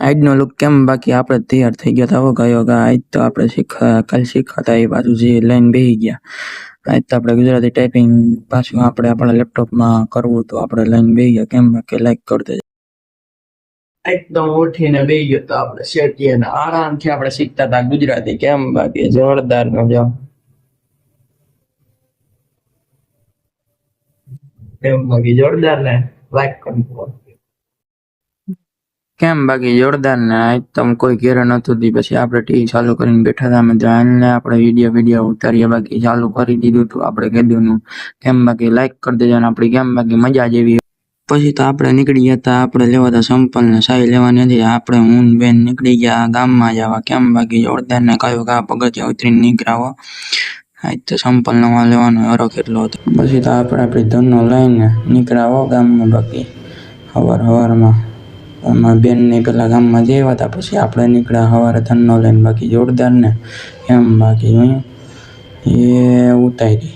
આજનો લુક કેમ બાકી આપણે તૈયાર થઈ ગયા હતા હો ગાયો ગા આજ તો આપણે કાલ શીખવાતા એ પાછું જે લઈને બેસી ગયા આજ તો આપણે ગુજરાતી ટાઈપિંગ પાછું આપણે આપણા લેપટોપમાં કરવું તો આપણે લઈને બેસી ગયા કેમ બાકી લાઈક કરી દેજો એકદમ ઉઠીને બેસી ગયો તો આપણે શેઠીએ આરામથી આપણે શીખતા હતા ગુજરાતી કેમ બાકી જોરદાર નો જાવ કેમ બાકી જોરદાર ને લાઈક કરી કેમ બાકી જોરદાર ને આજ તો કોઈ ઘેર નતું દી પછી આપણે ટીવી ચાલુ કરીને બેઠા હતા અમે જાણને આપણે વિડીયો ઉતારીએ બાકી ચાલુ કરી દીધું હતું આપણે કીધું કેમ બાકી લાઈક કરી દેજો ને આપણી કેમ બાકી મજા જેવી પછી તો આપણે નીકળી ગયા હતા આપણે લેવા હતા સંપલ ને સાઈ લેવાની હતી આપણે હું બેન નીકળી ગયા ગામમાં જવા કેમ બાકી જોરદાર ને કયો કા પગથિયા ઉતરીને નીકળાવો આજ તો સંપલ નવા લેવાનો હરો કેટલો હતો પછી તો આપણે આપણી ધનનો લઈને નીકળાવો ગામમાં બાકી હવારમાં અમારા બેનને પેલા ગામમાં જેવા હતા પછી આપણે નીકળ્યા સવારે ધનનો લઈને બાકી જોરદાર ને એમ બાકી જોયું એ ઉતારી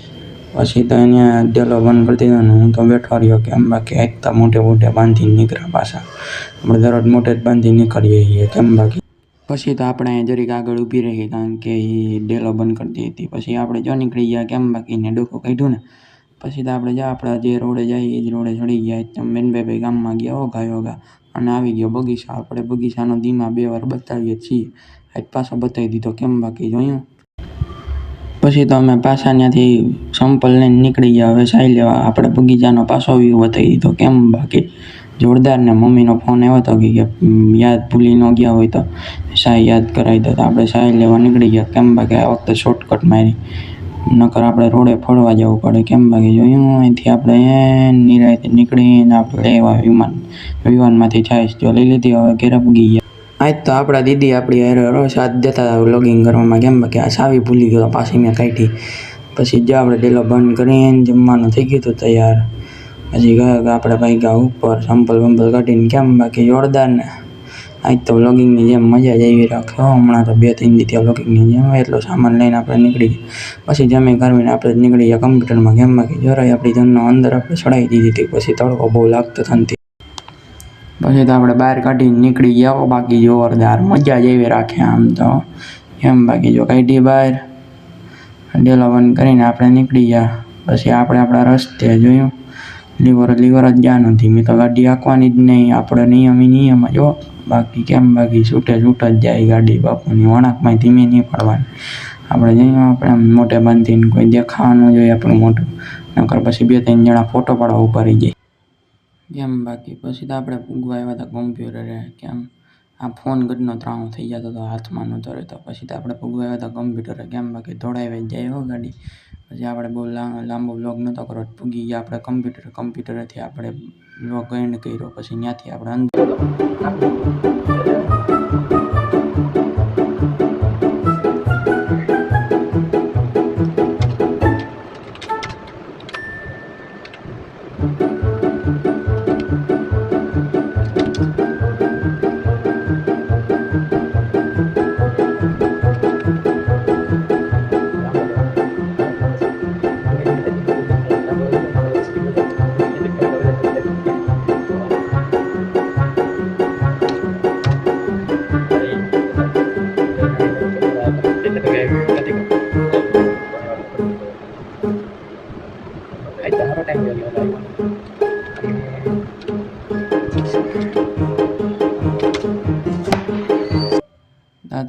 પછી તો એને ડેલો બંધ કરી દીધો ને હું તો બેઠો રહ્યો કેમ બાકી એકતા મોટે બાંધીને નીકળ્યા પાછા આપણે દરરોજ મોટે જ બાંધી નીકળીએ છીએ કેમ બાકી પછી તો આપણે જરીક આગળ ઊભી રહી કારણ કે એ ડેલો બંધ કરતી હતી પછી આપણે જો નીકળી ગયા કેમ બાકી ને ડોકો કાઢ્યું ને પછી તો આપણે આપણા જે રોડે જઈએ એ જ રોડે ચડી ગયા એકદમ બેનભાઈ ગામમાં ગયા હો ગાયો ગા અને આવી ગયો બગીચા આપણે બગીચાનો ધીમા 2 વાર બતાવીએ છીએ આજ પાછો બતાવી દીધો કેમ બાકી જોયું પછી તો અમે પાછા ત્યાંથી સંપલ લઈને નીકળી ગયા હવે સાઈ લેવા આપણે બગીચાનો પાછો વ્યૂ બતાવી દીધો કેમ બાકી જોરદાર ને મમ્મીનો ફોન આવ્યો હતો કે યાદ ભૂલી ન ગયા હોય તો સાઈ યાદ કરાવી દો તો આપણે સાઈ લેવા નીકળી ગયા કેમ બાકી આ વખતે શોર્ટકટ મારી નકર આપણે રોડે ફરવા જવું પડે કેમ બાકી જોયું અહીંથી આપણે નિરાયતે નીકળીને આપણે લેવા વિમાનમાંથી છાશ જો લઈ લીધી હવે ઘેરે પૂગી ગયા આજ તો આપણા દીદી આપણી હારે સાથ દેતા વ્લોગિંગ કરવામાં કેમ બાકી આ સાવી ભૂલી ગયો પાછી મેં કાઢી પછી જો આપણે ડેલો બંધ કરીને જમવાનું થઈ ગયું હતું તૈયાર પછી ગયા આપણે ભાઈ ગયા ઉપર સંપલ કાઢીને કેમ બાકી જોરદાર ને આજ તો વ્લોગિંગની જેમ મજા જ આવી રાખ્યો હમણાં તો 2-3 દી ત્યાં વ્લોગિંગની જેમ એટલો સામાન લઈને આપણે નીકળી ગયા પછી જમી કરવીને આપણે નીકળી ગયા કમ્પ્યુટરમાં કેમ બાકી જરાય આપણી ધનનો અંદર આપણે ચડાવી દીધી હતી પછી તડકો બહુ લાગતો થતી પછી તો આપણે બહાર કાઢીને નીકળી ગયા બાકી જોરદાર મજા જ એવી રાખે આમ તો એમ બાકી જો કાઢી બહાર ડેલો બંધ કરીને આપણે નીકળી ગયા પછી આપણે આપણા રસ્તે જોયું લીવર જ જ્યાં નથી મેં તો ગાડી હાંકવાની જ નહીં આપણે નિયમ જો બાકી કેમ બાકી છૂટ જ જાય ગાડી બાપુની વળાંકમાં ધીમે નહીં પડવાની આપણે જઈએ આપણે મોટે બાંધીને કોઈ દેખાવાનું જોઈએ આપણું મોટું નકર પછી 2-3 જણા ફોટો પાડવા ઉભા રહી જાય કેમ બાકી પછી તો આપણે પૂગવા આવ્યા હતા કોમ્પ્યુટરે કેમ આ ફોન ગઢનો ત્રાણું થઈ જતો હતો હાથમાં નહોતો રહેતો પછી તો આપણે પૂગવા આવ્યા હતા કોમ્પ્યુટરે કેમ બાકી દોડાવી જાય હો ગાડી પછી આપણે બહુ લાંબો બ્લોગ નહોતો કરવો પૂગી ગયા આપણે કમ્પ્યુટરેથી આપણે બ્લોગ એન્ડ કર્યો પછી ત્યાંથી આપણે અંદર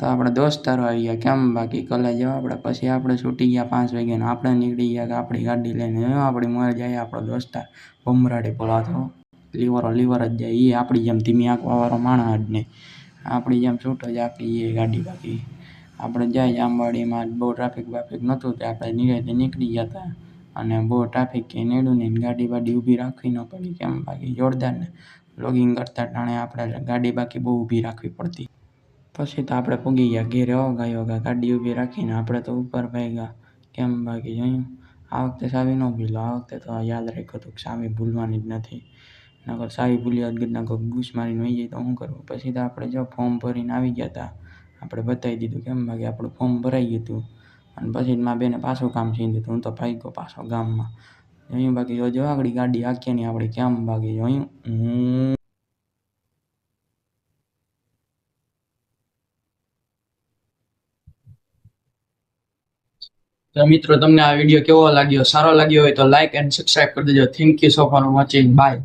તો આપણે દોસ્તારો આવી ગયા કેમ બાકી કલાક જેવા આપણે પછી આપણે છૂટી ગયા 5 વાગ્યાને આપણે નીકળી ગયા કે આપણી ગાડી લઈને આપણી મોર જાય આપણો દોસ્તાર ભમરાડી બોલાતો લીવર જ જાય એ આપણી જેમ ધીમી આંકવાવાળો માણસ જ નહીં આપણી જેમ છૂટો જ આંકી એ ગાડી બાકી આપણે જાય જામવાડીમાં બહુ ટ્રાફિક નહોતું તે આપણે નિરાતે નીકળી ગયા હતા અને બહુ ટ્રાફિક કે નેડું નહીં ગાડી ઊભી રાખવી ન પડી કેમ બાકી જોરદાર ને વ્લોગિંગ કરતા ટાણે આપણે ગાડી બાકી બહુ ઊભી રાખવી પડતી પછી તો આપણે પૂગી ગયા ઘેરે ગાયો ગાડી ઊભી રાખીને આપણે તો ઉપર ભાગ્યા કેમ બાકી જોયું આ વખતે સાવી ન ભૂલો આ વખતે તો યાદ રાખ્યું હતું કે સાવી ભૂલવાની જ નથી નકર સાવી ભૂલી ગદના કોઈ ઘૂસ મારીને વહી જાય તો શું કરવું પછી તો આપણે જો ફોર્મ ભરીને આવી ગયા હતા આપણે બતાવી દીધું કેમ બાકી આપણું ફોર્મ ભરાઈ ગયું હતું અને પછી મારા બેને પાછું કામ છીન દીધું હું તો ભાગ્યો પાછો ગામમાં જોયું બાકી જો આગળ ગાડી આખી નહીં આપણે કેમ બાકી જોયું તો મિત્રો તમને આ વિડીયો કેવો લાગ્યો, સારો લાગ્યો હોય તો લાઈક એન્ડ સબસ્ક્રાઇબ કરી દેજો. Thank you so for watching. By.